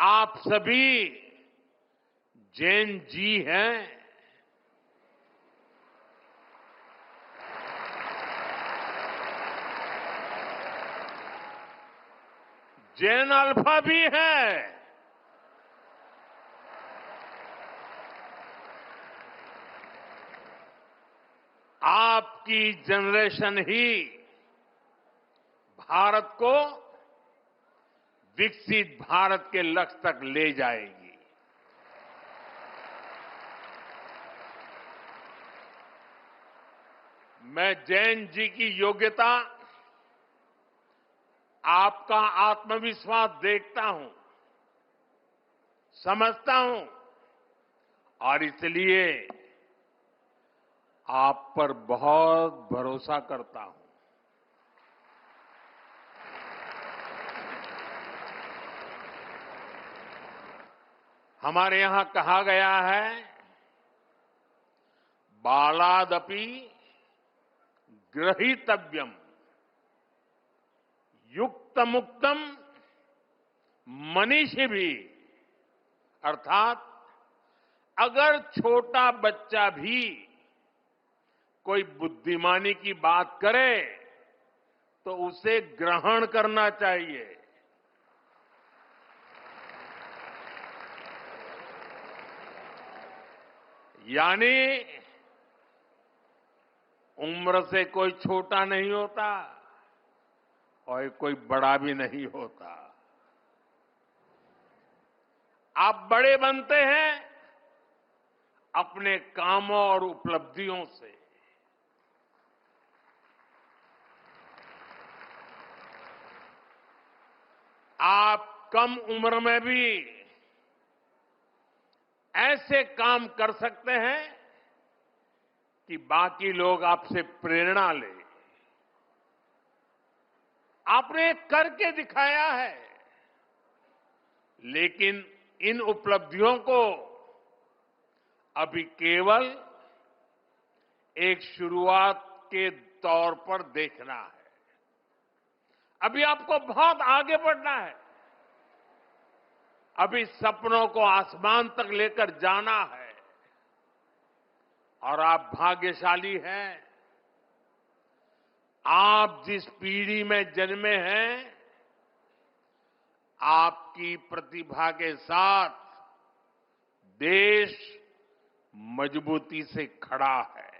आप सभी जैन जी हैं। जैन अल्फा भी है। आपकी जनरेशन ही भारत को विकसित भारत के लक्ष्य तक ले जाएगी। मैं जैन जी की योग्यता, आपका आत्मविश्वास देखता हूं, समझता हूं और इसलिए आप पर बहुत भरोसा करता हूं। हमारे यहां कहा गया है, बालादपि ग्रहीतव्यम युक्त मुक्तम मनीषी भी। अर्थात अगर छोटा बच्चा भी कोई बुद्धिमानी की बात करे तो उसे ग्रहण करना चाहिए। यानी उम्र से कोई छोटा नहीं होता और कोई बड़ा भी नहीं होता। आप बड़े बनते हैं अपने कामों और उपलब्धियों से। आप कम उम्र में भी ऐसे काम कर सकते हैं कि बाकी लोग आपसे प्रेरणा लें। आपने करके दिखाया है, लेकिन इन उपलब्धियों को अभी केवल एक शुरुआत के तौर पर देखना है। अभी आपको बहुत आगे बढ़ना है। अभी सपनों को आसमान तक लेकर जाना है और आप भाग्यशाली हैं। आप जिस पीढ़ी में जन्मे हैं, आपकी प्रतिभा के साथ देश मजबूती से खड़ा है।